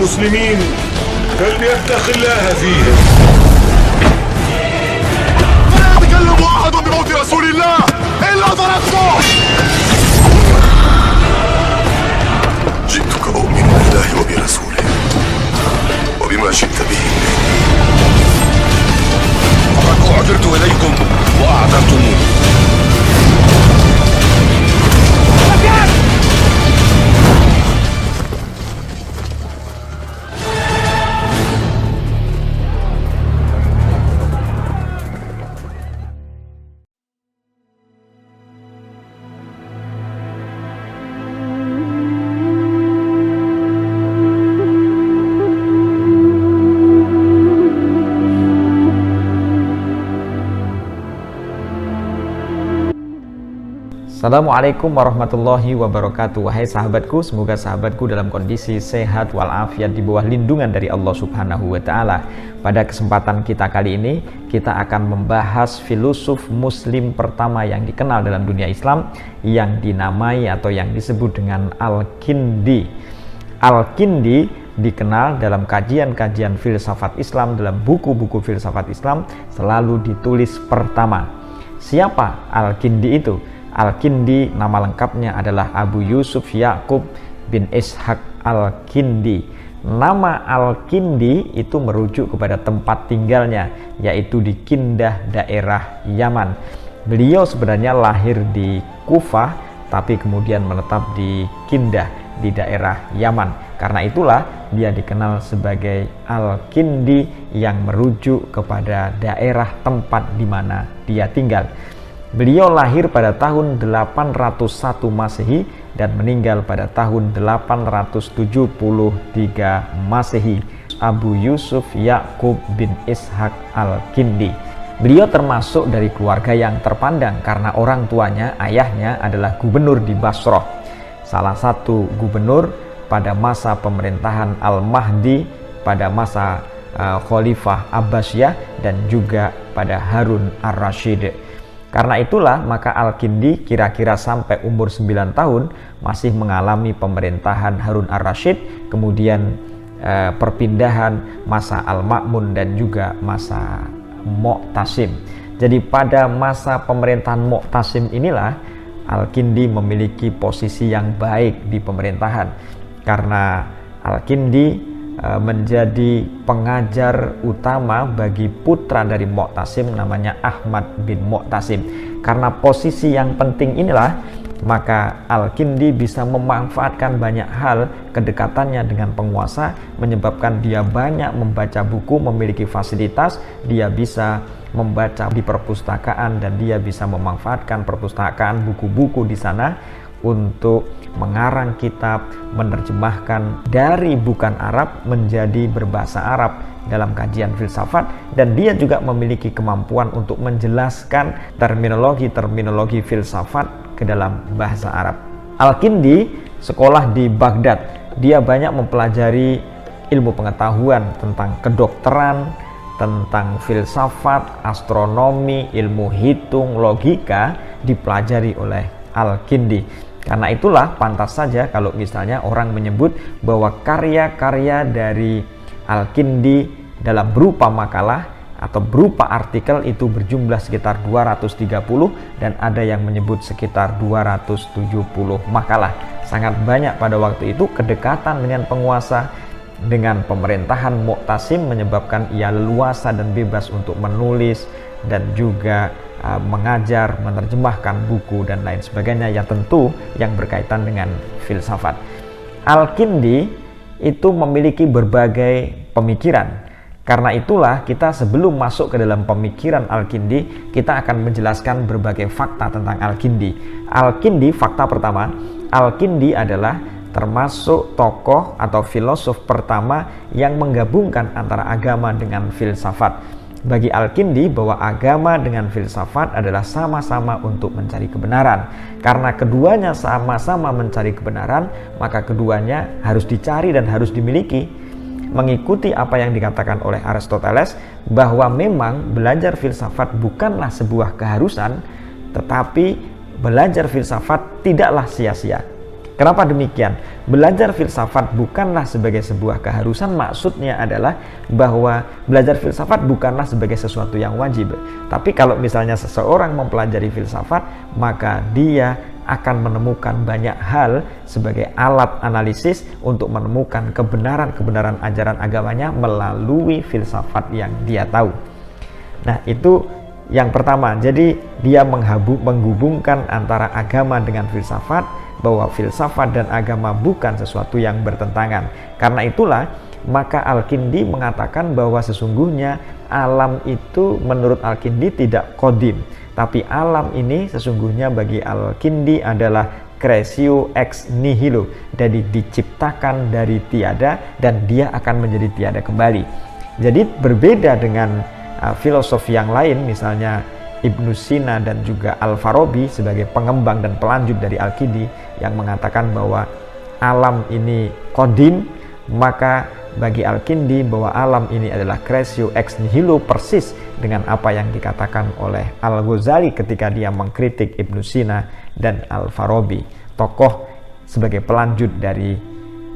المسلمين فليتق الله فيهم. لا يتكلم احد بموت رسول الله الا ضربته. جئتك اؤمن بالله وبرسوله وبما جئت به فقد اعذرت اليكم واعذرتموني. Assalamualaikum warahmatullahi wabarakatuh. Wahai sahabatku, semoga sahabatku dalam kondisi sehat walafiat di bawah lindungan dari Allah Subhanahu wa Ta'ala. Pada kesempatan kita kali ini, kita akan membahas filosof muslim pertama yang dikenal dalam dunia Islam, yang dinamai atau yang disebut dengan Al-Kindi. Al-Kindi dikenal dalam kajian-kajian filsafat Islam, dalam buku-buku filsafat Islam selalu ditulis pertama. Siapa Al-Kindi itu? Al-Kindi nama lengkapnya adalah Abu Yusuf Ya'qub bin Ishaq Al-Kindi. Nama Al-Kindi itu merujuk kepada tempat tinggalnya, yaitu di Kindah, daerah Yaman. Beliau sebenarnya lahir di Kufah, tapi kemudian menetap di Kindah, di daerah Yaman. Karena itulah dia dikenal sebagai Al-Kindi, yang merujuk kepada daerah tempat di mana dia tinggal. Beliau lahir pada tahun 801 Masehi dan meninggal pada tahun 873 Masehi. Abu Yusuf Ya'qub bin Ishaq Al-Kindi. Beliau termasuk dari keluarga yang terpandang karena orang tuanya, ayahnya adalah gubernur di Basrah, salah satu gubernur pada masa pemerintahan Al-Mahdi, pada masa Khalifah Abbasiyah, dan juga pada Harun Ar-Rasyid. Karena itulah maka Al-Kindi kira-kira sampai umur 9 tahun masih mengalami pemerintahan Harun Ar-Rasyid, kemudian perpindahan masa Al-Ma'mun dan juga masa Mu'tasim. Jadi pada masa pemerintahan Mu'tasim inilah Al-Kindi memiliki posisi yang baik di pemerintahan, karena Al-Kindi menjadi pengajar utama bagi putra dari Mu'tasim, namanya Ahmad bin Mu'tasim. Karena posisi yang penting inilah, maka Al-Kindi bisa memanfaatkan banyak hal. Kedekatannya dengan penguasa menyebabkan dia banyak membaca buku, memiliki fasilitas, dia bisa membaca di perpustakaan, dan dia bisa memanfaatkan perpustakaan, buku-buku di sana untuk mengarang kitab, menerjemahkan dari bukan Arab menjadi berbahasa Arab dalam kajian filsafat, dan dia juga memiliki kemampuan untuk menjelaskan terminologi filsafat ke dalam bahasa Arab. Al-Kindi sekolah di Baghdad. Dia banyak mempelajari ilmu pengetahuan tentang kedokteran, tentang filsafat, astronomi, ilmu hitung, logika dipelajari oleh Al-Kindi. Karena itulah pantas saja kalau misalnya orang menyebut bahwa karya-karya dari Al-Kindi dalam berupa makalah atau berupa artikel itu berjumlah sekitar 230, dan ada yang menyebut sekitar 270 makalah. Sangat banyak pada waktu itu. Kedekatan dengan penguasa, dengan pemerintahan Mu'tasim menyebabkan ia leluasa dan bebas untuk menulis dan juga mengajar, menerjemahkan buku dan lain sebagainya yang tentu yang berkaitan dengan filsafat. Al-Kindi itu memiliki berbagai pemikiran. Karena itulah kita sebelum masuk ke dalam pemikiran Al-Kindi, kita akan menjelaskan berbagai fakta tentang Al-Kindi. Al-Kindi, fakta pertama, Al-Kindi adalah termasuk tokoh atau filosof pertama yang menggabungkan antara agama dengan filsafat. Bagi Al-Kindi bahwa agama dengan filsafat adalah sama-sama untuk mencari kebenaran. Karena keduanya sama-sama mencari kebenaran, maka keduanya harus dicari dan harus dimiliki. Mengikuti apa yang dikatakan oleh Aristoteles bahwa memang belajar filsafat bukanlah sebuah keharusan, tetapi belajar filsafat tidaklah sia-sia. Kenapa demikian? Belajar filsafat bukanlah sebagai sebuah keharusan, maksudnya adalah bahwa belajar filsafat bukanlah sebagai sesuatu yang wajib. Tapi kalau misalnya seseorang mempelajari filsafat, maka dia akan menemukan banyak hal sebagai alat analisis untuk menemukan kebenaran-kebenaran ajaran agamanya melalui filsafat yang dia tahu. Nah, itu yang pertama. Jadi dia menghubungkan antara agama dengan filsafat, bahwa filsafat dan agama bukan sesuatu yang bertentangan. Karena itulah maka Al-Kindi mengatakan bahwa sesungguhnya alam itu menurut Al-Kindi tidak qadim, tapi alam ini sesungguhnya bagi Al-Kindi adalah creatio ex nihilo, jadi diciptakan dari tiada dan dia akan menjadi tiada kembali. Jadi berbeda dengan filosofi yang lain, misalnya Ibnu Sina dan juga Al-Farabi sebagai pengembang dan pelanjut dari Al-Kindi yang mengatakan bahwa alam ini qadim, maka bagi Al-Kindi bahwa alam ini adalah creatio ex nihilo, persis dengan apa yang dikatakan oleh Al-Ghazali ketika dia mengkritik Ibnu Sina dan Al-Farabi, tokoh sebagai pelanjut dari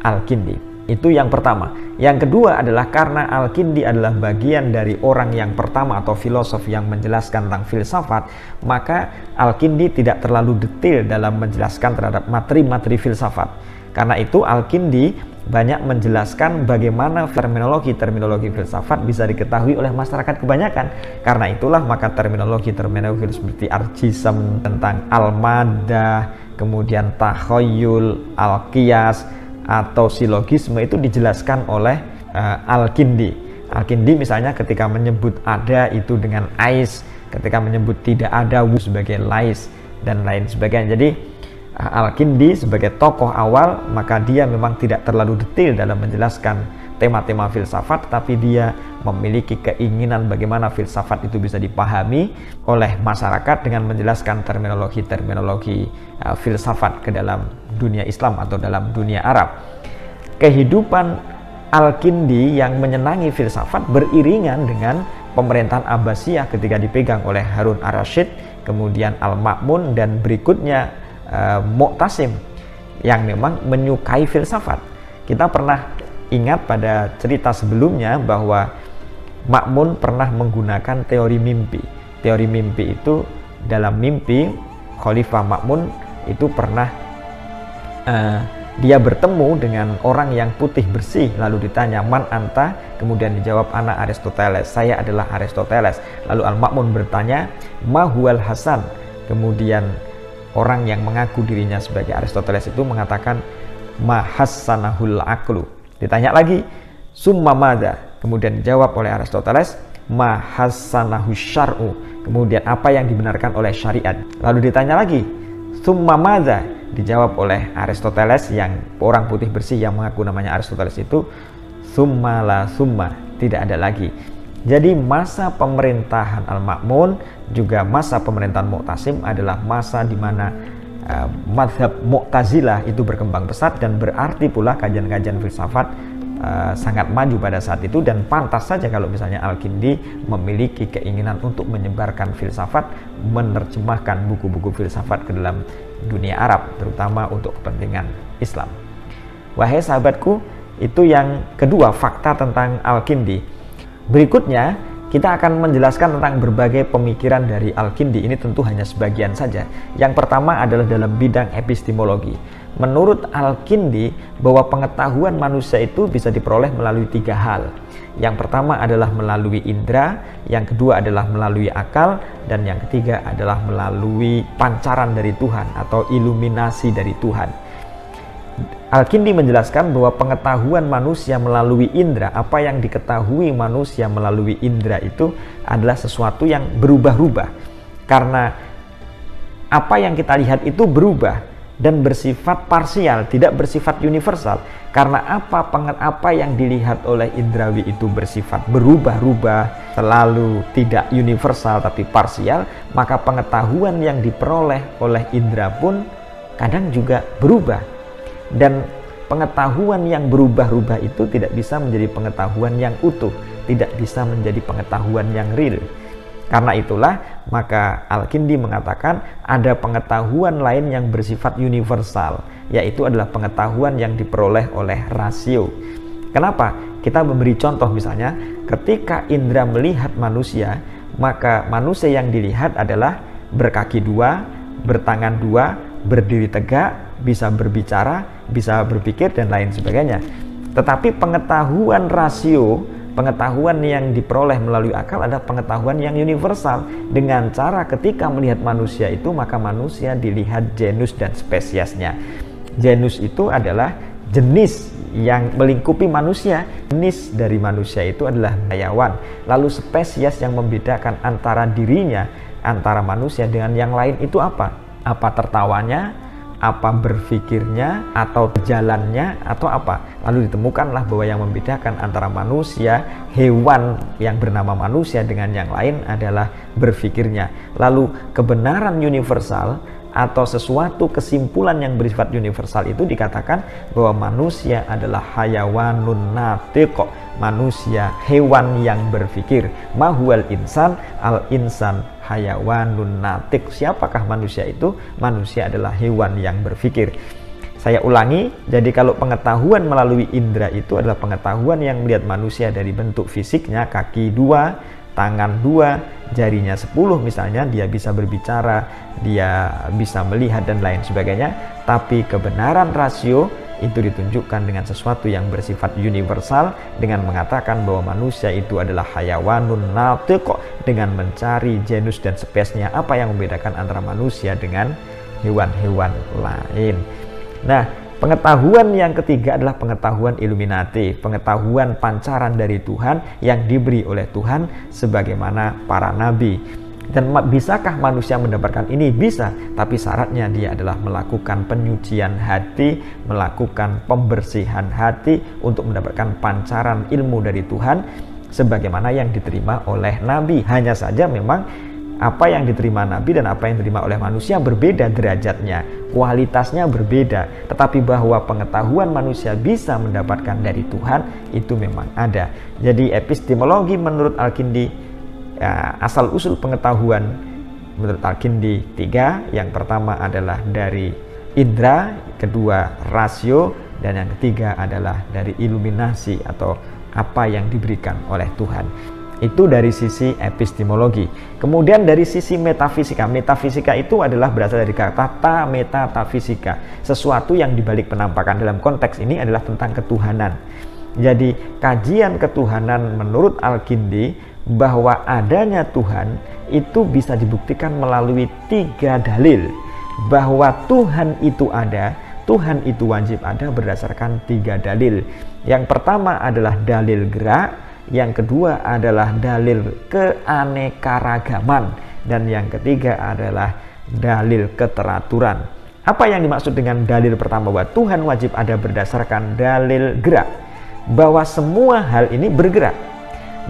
Al-Kindi. Itu yang pertama. Yang kedua adalah karena Al-Kindi adalah bagian dari orang yang pertama atau filosof yang menjelaskan tentang filsafat, maka Al-Kindi tidak terlalu detail dalam menjelaskan terhadap materi-materi filsafat. Karena itu Al-Kindi banyak menjelaskan bagaimana terminologi filsafat bisa diketahui oleh masyarakat kebanyakan. Karena itulah maka terminologi seperti archism, tentang al-madah, kemudian takhayul, al-qiyas, atau silogisme itu dijelaskan oleh Al-Kindi. Al-Kindi misalnya ketika menyebut ada itu dengan ais, ketika menyebut tidak ada sebagai lais, dan lain sebagainya. Jadi Al-Kindi sebagai tokoh awal, maka dia memang tidak terlalu detail dalam menjelaskan tema-tema filsafat, tapi dia memiliki keinginan bagaimana filsafat itu bisa dipahami oleh masyarakat dengan menjelaskan terminologi filsafat ke dalam dunia Islam atau dalam dunia Arab. Kehidupan Al-Kindi yang menyenangi filsafat beriringan dengan pemerintahan Abbasiyah ketika dipegang oleh Harun ar-Rasyid, kemudian Al-Ma'mun, dan berikutnya Mu'tasim yang memang menyukai filsafat. Kita pernah ingat pada cerita sebelumnya bahwa Ma'mun pernah menggunakan teori mimpi. Teori mimpi itu, dalam mimpi Khalifah Ma'mun itu pernah dia bertemu dengan orang yang putih bersih, lalu ditanya man anta, kemudian dijawab ana Aristoteles, saya adalah Aristoteles. Lalu Al-Ma'mun bertanya ma huwal Hasan, kemudian orang yang mengaku dirinya sebagai Aristoteles itu mengatakan ma hassanahul aqlu. Ditanya lagi summa madza, kemudian dijawab oleh Aristoteles ma hassanahu syar'u, kemudian apa yang dibenarkan oleh syariat. Lalu ditanya lagi summa madza, dijawab oleh Aristoteles yang orang putih bersih yang mengaku namanya Aristoteles itu summa la summa, tidak ada lagi. Jadi masa pemerintahan Al-Ma'mun juga masa pemerintahan Mu'tasim adalah masa di mana mazhab Mu'tazilah itu berkembang pesat, dan berarti pula kajian-kajian filsafat sangat maju pada saat itu, dan pantas saja kalau misalnya Al-Kindi memiliki keinginan untuk menyebarkan filsafat, menerjemahkan buku-buku filsafat ke dalam dunia Arab, terutama untuk kepentingan Islam. Wahai sahabatku, itu yang kedua, fakta tentang Al-Kindi. Berikutnya kita akan menjelaskan tentang berbagai pemikiran dari Al-Kindi. Ini tentu hanya sebagian saja. Yang pertama adalah dalam bidang epistemologi. Menurut Al-Kindi bahwa pengetahuan manusia itu bisa diperoleh melalui 3 hal. Yang pertama adalah melalui indera, yang kedua adalah melalui akal, dan yang ketiga adalah melalui pancaran dari Tuhan atau iluminasi dari Tuhan. Al-Kindi menjelaskan bahwa pengetahuan manusia melalui indera, apa yang diketahui manusia melalui indera itu adalah sesuatu yang berubah-ubah. Karena apa yang kita lihat itu berubah dan bersifat parsial, tidak bersifat universal. Karena apa yang dilihat oleh indrawi itu bersifat berubah-ubah, selalu tidak universal tapi parsial, maka pengetahuan yang diperoleh oleh indera pun kadang juga berubah. Dan pengetahuan yang berubah-ubah itu tidak bisa menjadi pengetahuan yang utuh, tidak bisa menjadi pengetahuan yang real. Karena itulah maka Al-Kindi mengatakan ada pengetahuan lain yang bersifat universal, yaitu adalah pengetahuan yang diperoleh oleh rasio. Kenapa? Kita memberi contoh, misalnya ketika indera melihat manusia, maka manusia yang dilihat adalah berkaki dua, bertangan dua, berdiri tegak, bisa berbicara, bisa berpikir, dan lain sebagainya. Tetapi pengetahuan rasio, pengetahuan yang diperoleh melalui akal adalah pengetahuan yang universal. Dengan cara ketika melihat manusia itu, maka manusia dilihat genus dan spesiesnya. Genus itu adalah jenis yang melingkupi manusia. Jenis dari manusia itu adalah hayawan. Lalu spesies yang membedakan antara dirinya, antara manusia dengan yang lain itu apa? Apa tertawanya, apa berpikirnya, atau jalannya, atau apa. Lalu ditemukanlah bahwa yang membedakan antara manusia, hewan yang bernama manusia dengan yang lain adalah berpikirnya. Lalu kebenaran universal atau sesuatu kesimpulan yang bersifat universal itu dikatakan bahwa manusia adalah hayawanun natiq, manusia hewan yang berpikir. Mahual insan, al insan hayawanun natiq. Siapakah manusia itu? Manusia adalah hewan yang berpikir. Saya ulangi, jadi kalau pengetahuan melalui indera itu adalah pengetahuan yang melihat manusia dari bentuk fisiknya, kaki dua, tangan dua, jarinya 10 misalnya, dia bisa berbicara, dia bisa melihat dan lain sebagainya. Tapi kebenaran rasio itu ditunjukkan dengan sesuatu yang bersifat universal, dengan mengatakan bahwa manusia itu adalah hayawanun natiq, dengan mencari genus dan spesiesnya, apa yang membedakan antara manusia dengan hewan-hewan lain. Nah, pengetahuan yang ketiga adalah pengetahuan Illuminati, pengetahuan pancaran dari Tuhan yang diberi oleh Tuhan sebagaimana para nabi. Dan bisakah manusia mendapatkan ini? Bisa, tapi syaratnya dia adalah melakukan penyucian hati, melakukan pembersihan hati untuk mendapatkan pancaran ilmu dari Tuhan sebagaimana yang diterima oleh nabi. Hanya saja memang apa yang diterima nabi dan apa yang diterima oleh manusia berbeda derajatnya, kualitasnya berbeda. Tetapi bahwa pengetahuan manusia bisa mendapatkan dari Tuhan itu memang ada. Jadi epistemologi menurut Al-Kindi, asal usul pengetahuan menurut Al-Kindi 3. Yang pertama adalah dari indra, kedua rasio, dan yang ketiga adalah dari iluminasi atau apa yang diberikan oleh Tuhan. Itu dari sisi epistemologi. Kemudian dari sisi metafisika, metafisika itu adalah berasal dari kata ta metatafisika, sesuatu yang dibalik penampakan. Dalam konteks ini adalah tentang ketuhanan. Jadi kajian ketuhanan menurut Al-Kindi bahwa adanya Tuhan itu bisa dibuktikan melalui 3 dalil. Bahwa Tuhan itu ada, Tuhan itu wajib ada berdasarkan 3 dalil. Yang pertama adalah dalil gerak, yang kedua adalah dalil keanekaragaman, dan yang ketiga adalah dalil keteraturan. Apa yang dimaksud dengan dalil pertama bahwa Tuhan wajib ada berdasarkan dalil gerak? Bahwa semua hal ini bergerak.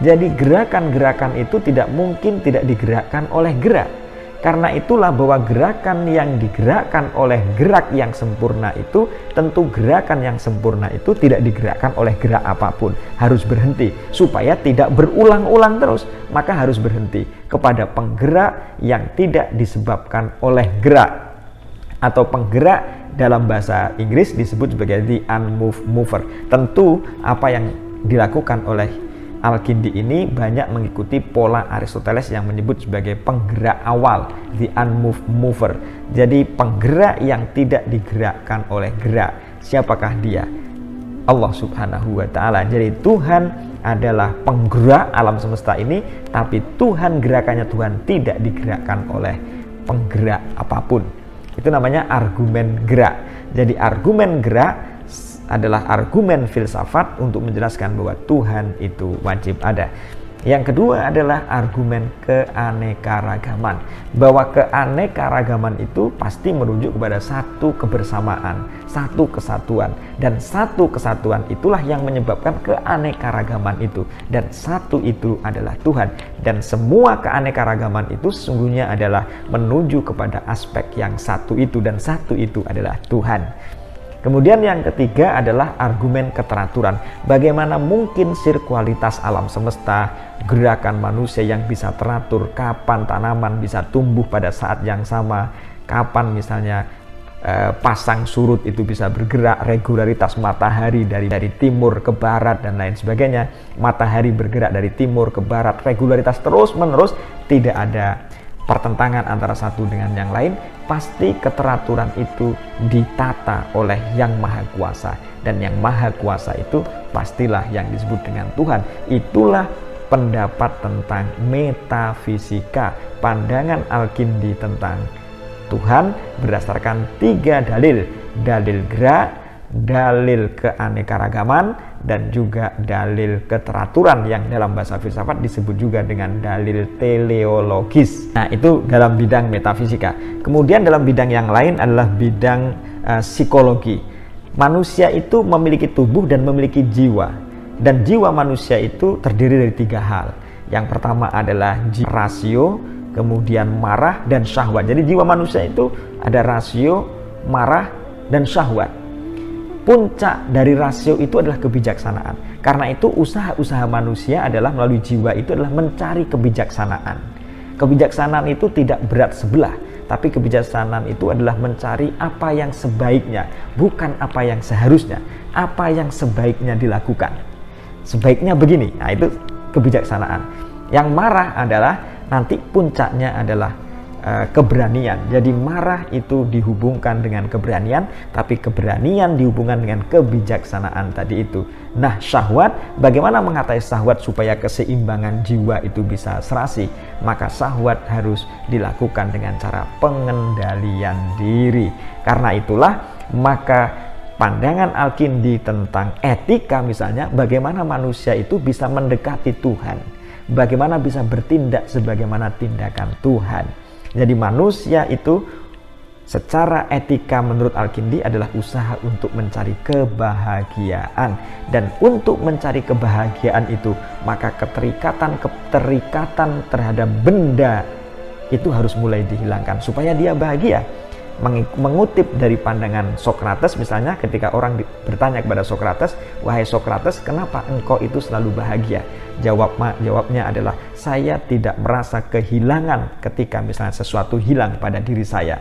Jadi gerakan-gerakan itu tidak mungkin tidak digerakkan oleh gerak. Karena itulah bahwa gerakan yang digerakkan oleh gerak yang sempurna itu, tentu gerakan yang sempurna itu tidak digerakkan oleh gerak apapun, harus berhenti supaya tidak berulang-ulang terus. Maka harus berhenti kepada penggerak yang tidak disebabkan oleh gerak, atau penggerak dalam bahasa Inggris disebut sebagai the unmoved mover. Tentu apa yang dilakukan oleh Al-Kindi ini banyak mengikuti pola Aristoteles yang menyebut sebagai penggerak awal, the unmoved mover. Jadi penggerak yang tidak digerakkan oleh gerak. Siapakah dia? Allah Subhanahu wa Ta'ala. Jadi Tuhan adalah penggerak alam semesta ini, tapi Tuhan, gerakannya Tuhan tidak digerakkan oleh penggerak apapun. Itu namanya argumen gerak. Jadi argumen gerak adalah argumen filsafat untuk menjelaskan bahwa Tuhan itu wajib ada. Yang kedua adalah argumen keanekaragaman, bahwa keanekaragaman itu pasti merujuk kepada satu kebersamaan, satu kesatuan, dan satu kesatuan itulah yang menyebabkan keanekaragaman itu, dan satu itu adalah Tuhan. Dan semua keanekaragaman itu sesungguhnya adalah menuju kepada aspek yang satu itu, dan satu itu adalah Tuhan. Kemudian yang ketiga adalah argumen keteraturan. Bagaimana mungkin sirkualitas alam semesta, gerakan manusia yang bisa teratur, kapan tanaman bisa tumbuh pada saat yang sama, kapan misalnya pasang surut itu bisa bergerak, regularitas matahari dari timur ke barat dan lain sebagainya, matahari bergerak dari timur ke barat, regularitas terus menerus, tidak ada pertentangan antara satu dengan yang lain. Pasti keteraturan itu ditata oleh Yang Maha Kuasa, dan Yang Maha Kuasa itu pastilah yang disebut dengan Tuhan. Itulah pendapat tentang metafisika, pandangan Al-Kindi tentang Tuhan berdasarkan 3 dalil: dalil gerak, dalil keanekaragaman, dan juga dalil keteraturan yang dalam bahasa filsafat disebut juga dengan dalil teleologis. Nah, itu dalam bidang metafisika. Kemudian dalam bidang yang lain adalah bidang psikologi. Manusia itu memiliki tubuh dan memiliki jiwa, dan jiwa manusia itu terdiri dari 3 hal. Yang pertama adalah rasio, kemudian marah, dan syahwat. Jadi jiwa manusia itu ada rasio, marah, dan syahwat. Puncak dari rasio itu adalah kebijaksanaan. Karena itu usaha-usaha manusia adalah melalui jiwa itu adalah mencari kebijaksanaan. Kebijaksanaan itu tidak berat sebelah, tapi kebijaksanaan itu adalah mencari apa yang sebaiknya, bukan apa yang seharusnya, apa yang sebaiknya dilakukan. Sebaiknya begini, nah itu kebijaksanaan. Yang marah adalah nanti puncaknya adalah keberanian. Jadi marah itu dihubungkan dengan keberanian, tapi keberanian dihubungkan dengan kebijaksanaan tadi itu. Nah, syahwat, bagaimana mengatai syahwat supaya keseimbangan jiwa itu bisa serasi? Maka syahwat harus dilakukan dengan cara pengendalian diri. Karena itulah maka pandangan Al-Kindi tentang etika misalnya, bagaimana manusia itu bisa mendekati Tuhan, bagaimana bisa bertindak sebagaimana tindakan Tuhan. Jadi manusia itu secara etika menurut Al-Kindi adalah usaha untuk mencari kebahagiaan. Dan untuk mencari kebahagiaan itu, maka keterikatan terhadap benda itu harus mulai dihilangkan supaya dia bahagia. Mengutip dari pandangan Sokrates misalnya, ketika orang bertanya kepada Sokrates, "Wahai Sokrates, kenapa engkau itu selalu bahagia?" Jawabnya adalah, "Saya tidak merasa kehilangan ketika misalnya sesuatu hilang pada diri saya."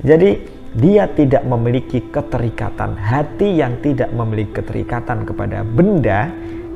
Jadi dia tidak memiliki keterikatan. Hati yang tidak memiliki keterikatan kepada benda,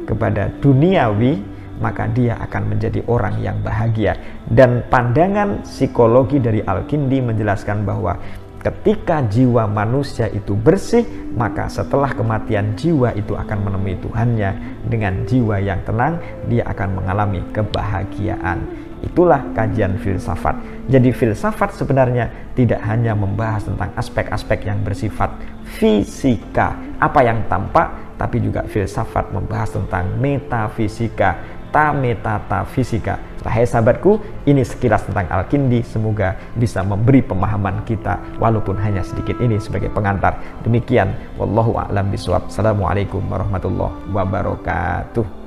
kepada duniawi, maka dia akan menjadi orang yang bahagia. Dan pandangan psikologi dari Al-Kindi menjelaskan bahwa ketika jiwa manusia itu bersih, maka setelah kematian jiwa itu akan menemui Tuhannya dengan jiwa yang tenang, dia akan mengalami kebahagiaan. Itulah kajian filsafat. Jadi filsafat sebenarnya tidak hanya membahas tentang aspek-aspek yang bersifat fisika, apa yang tampak, tapi juga filsafat membahas tentang metafisika, metafisika. Hai sahabatku, ini sekilas tentang Al-Kindi. Semoga bisa memberi pemahaman kita walaupun hanya sedikit ini sebagai pengantar. Demikian, wallahu a'lam bishawab. Assalamualaikum warahmatullahi wabarakatuh.